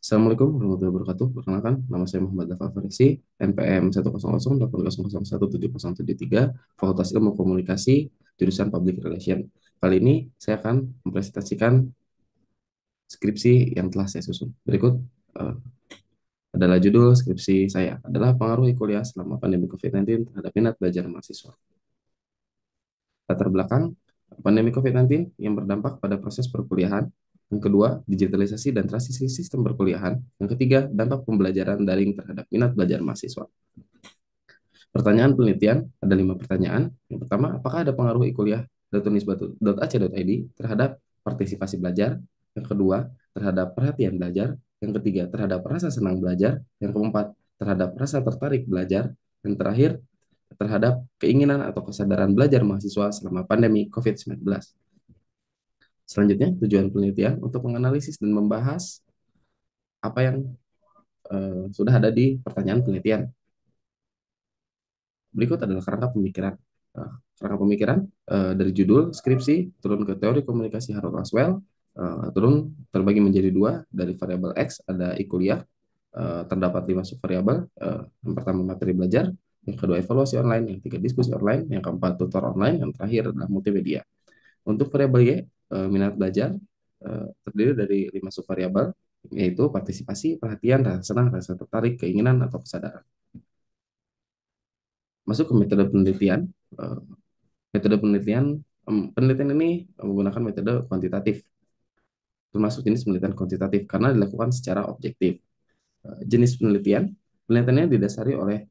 Assalamualaikum warahmatullahi wabarakatuh. Perkenalkan, nama saya Muhammad Dafar Farisi, NPM 10080807173, Fakultas Ilmu Komunikasi, jurusan Public Relation. Kali ini saya akan mempresentasikan skripsi yang telah saya susun. Berikut eh, adalah judul skripsi saya, adalah pengaruh kuliah selama pandemi COVID-19 terhadap minat belajar mahasiswa. Latar belakang, pandemi COVID-19 yang berdampak pada proses perkuliahan. Yang kedua, digitalisasi dan transisi sistem perkuliahan. Yang ketiga, dampak pembelajaran daring terhadap minat belajar mahasiswa. Pertanyaan penelitian, ada 5 pertanyaan. Yang pertama, apakah ada pengaruh kuliah.unisba.ac.id terhadap partisipasi belajar? Yang kedua, terhadap perhatian belajar. Yang ketiga, terhadap rasa senang belajar. Yang keempat, terhadap rasa tertarik belajar. Yang terakhir, terhadap keinginan atau kesadaran belajar mahasiswa selama pandemi COVID-19. Selanjutnya, tujuan penelitian untuk menganalisis dan membahas apa yang sudah ada di pertanyaan penelitian. Berikut adalah kerangka pemikiran. Kerangka pemikiran dari judul skripsi turun ke teori komunikasi Harold Laswell, turun terbagi menjadi dua. Dari variabel X ada kuliah, terdapat 5 subvariabel. Yang pertama materi belajar, yang kedua evaluasi online, yang ketiga diskusi online, yang keempat tutor online, yang terakhir adalah multimedia. Untuk variabel Y, minat belajar, terdiri dari 5 subvariabel, yaitu partisipasi, perhatian, rasa senang, rasa tertarik, keinginan, atau kesadaran. Masuk ke metode penelitian. eh, Metode penelitian ini menggunakan metode kuantitatif, termasuk jenis penelitian kuantitatif, karena dilakukan secara objektif. Jenis penelitiannya didasari oleh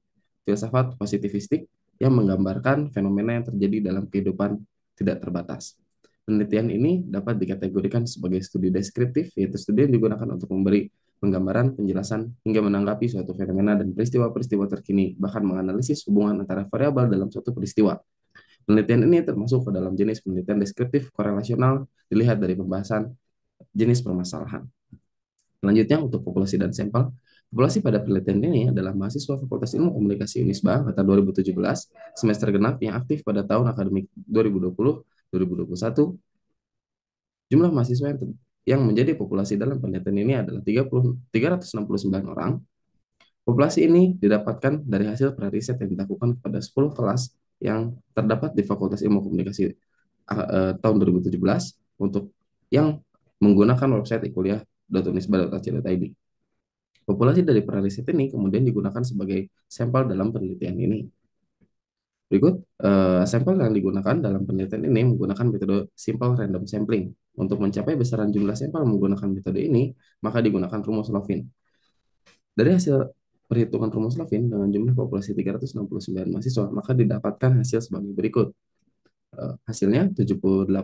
filsafat positivistik yang menggambarkan fenomena yang terjadi dalam kehidupan tidak terbatas. Penelitian ini dapat dikategorikan sebagai studi deskriptif, yaitu studi yang digunakan untuk memberi penggambaran, penjelasan, hingga menanggapi suatu fenomena dan peristiwa-peristiwa terkini, bahkan menganalisis hubungan antara variabel dalam suatu peristiwa. Penelitian ini termasuk ke dalam jenis penelitian deskriptif korelasional, dilihat dari pembahasan jenis permasalahan. Selanjutnya, untuk populasi dan sampel. Populasi pada penelitian ini adalah mahasiswa Fakultas Ilmu Komunikasi Unisba angkatan 2017, semester genap yang aktif pada tahun akademik 2020-2021. Jumlah mahasiswa yang menjadi populasi dalam penelitian ini adalah 369 orang. Populasi ini didapatkan dari hasil riset yang dilakukan pada 10 kelas yang terdapat di Fakultas Ilmu Komunikasi tahun 2017 untuk yang menggunakan website kuliah.unisba.ac.id. Populasi dari riset ini kemudian digunakan sebagai sampel dalam penelitian ini. Berikut sampel yang digunakan dalam penelitian ini menggunakan metode simple random sampling. Untuk mencapai besaran jumlah sampel menggunakan metode ini, maka digunakan rumus Lovin. Dari hasil perhitungan rumus Lovin dengan jumlah populasi 369 mahasiswa, maka didapatkan hasil sebagai berikut. Hasilnya 78,67,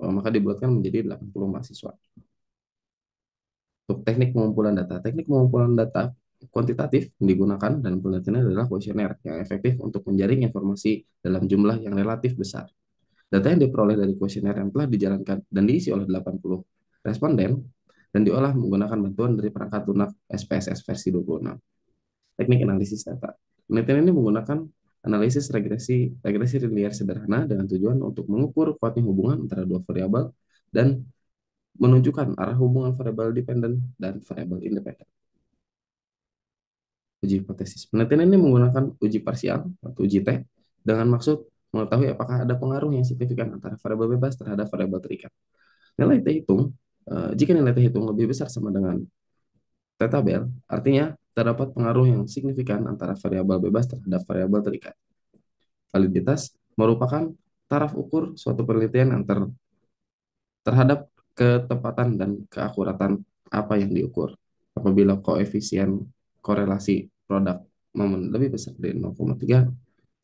maka dibulatkan menjadi 80 mahasiswa. Untuk teknik pengumpulan data kuantitatif yang digunakan dan penelitian adalah kuesioner yang efektif untuk menjaring informasi dalam jumlah yang relatif besar. Data yang diperoleh dari kuesioner yang telah dijalankan dan diisi oleh 80 responden dan diolah menggunakan bantuan dari perangkat lunak SPSS versi 26. Teknik analisis data. Penelitian ini menggunakan analisis regresi linear sederhana dengan tujuan untuk mengukur kuatnya hubungan antara dua variabel dan menunjukkan arah hubungan variabel dependen dan variabel independen. Uji hipotesis. Penelitian ini menggunakan uji parsial atau uji T dengan maksud mengetahui apakah ada pengaruh yang signifikan antara variabel bebas terhadap variabel terikat. Nilai T hitung, jika nilai T hitung lebih besar sama dengan T tabel, artinya terdapat pengaruh yang signifikan antara variabel bebas terhadap variabel terikat. Validitas merupakan taraf ukur suatu penelitian terhadap ketepatan dan keakuratan apa yang diukur. Apabila koefisien korelasi produk momen lebih besar dari 0,3,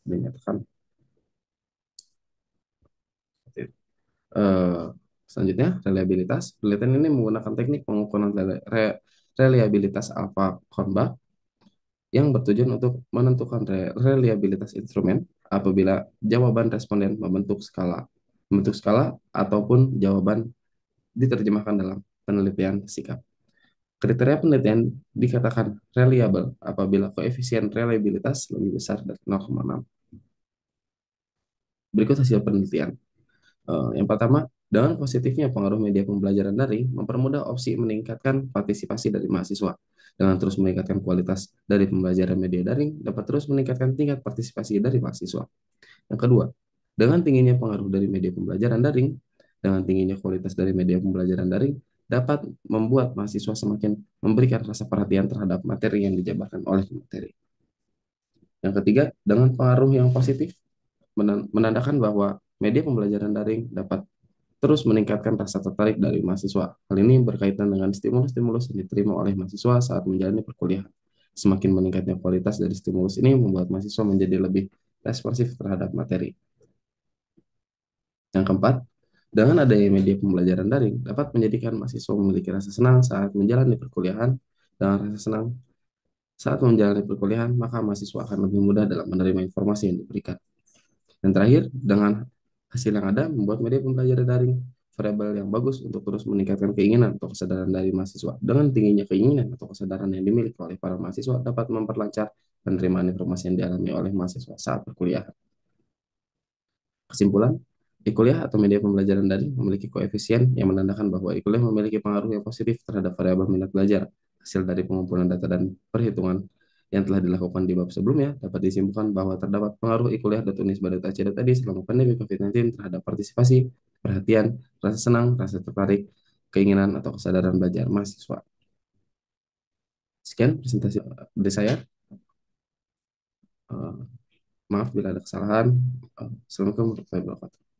dinyatakan. Eh, Selanjutnya, reliabilitas. Penelitian ini menggunakan teknik pengukuran reliabilitas alpha Kornbach yang bertujuan untuk menentukan reliabilitas instrumen apabila jawaban responden membentuk skala ataupun jawaban diterjemahkan dalam penelitian sikap. Kriteria penelitian dikatakan reliable apabila koefisien reliabilitas lebih besar dari 0,6. Berikut hasil penelitian. Yang pertama, dengan positifnya pengaruh media pembelajaran daring mempermudah opsi meningkatkan partisipasi dari mahasiswa. Dengan terus meningkatkan kualitas dari pembelajaran media daring, dapat terus meningkatkan tingkat partisipasi dari mahasiswa. Yang kedua, dengan tingginya pengaruh dari media pembelajaran daring, dengan tingginya kualitas dari media pembelajaran daring, dapat membuat mahasiswa semakin memberikan rasa perhatian terhadap materi yang dijabarkan oleh materi. Yang ketiga, dengan pengaruh yang positif, menandakan bahwa media pembelajaran daring dapat terus meningkatkan rasa tertarik dari mahasiswa. Hal ini berkaitan dengan stimulus-stimulus yang diterima oleh mahasiswa saat menjalani perkuliahan. Semakin meningkatnya kualitas dari stimulus ini membuat mahasiswa menjadi lebih responsif terhadap materi. Yang keempat, dengan adanya media pembelajaran daring dapat menjadikan mahasiswa memiliki rasa senang saat menjalani perkuliahan. Dengan rasa senang saat menjalani perkuliahan, maka mahasiswa akan lebih mudah dalam menerima informasi yang diberikan. Dan terakhir, dengan hasil yang ada membuat media pembelajaran daring variabel yang bagus untuk terus meningkatkan keinginan atau kesadaran dari mahasiswa. Dengan tingginya keinginan atau kesadaran yang dimiliki oleh para mahasiswa dapat memperlancar penerimaan informasi yang dialami oleh mahasiswa saat perkuliahan. Kesimpulan, e-kuliah atau media pembelajaran daring memiliki koefisien yang menandakan bahwa e-kuliah memiliki pengaruh yang positif terhadap variabel minat belajar. Hasil dari pengumpulan data dan perhitungan yang telah dilakukan di bab sebelumnya dapat disimpulkan bahwa terdapat pengaruh e-kuliah.unisba.ac tadi selama pandemi COVID-19 terhadap partisipasi, perhatian, rasa senang, rasa tertarik, keinginan atau kesadaran belajar mahasiswa. Sekian presentasi dari saya. Eh, Maaf bila ada kesalahan. Assalamualaikum warahmatullahi wabarakatuh.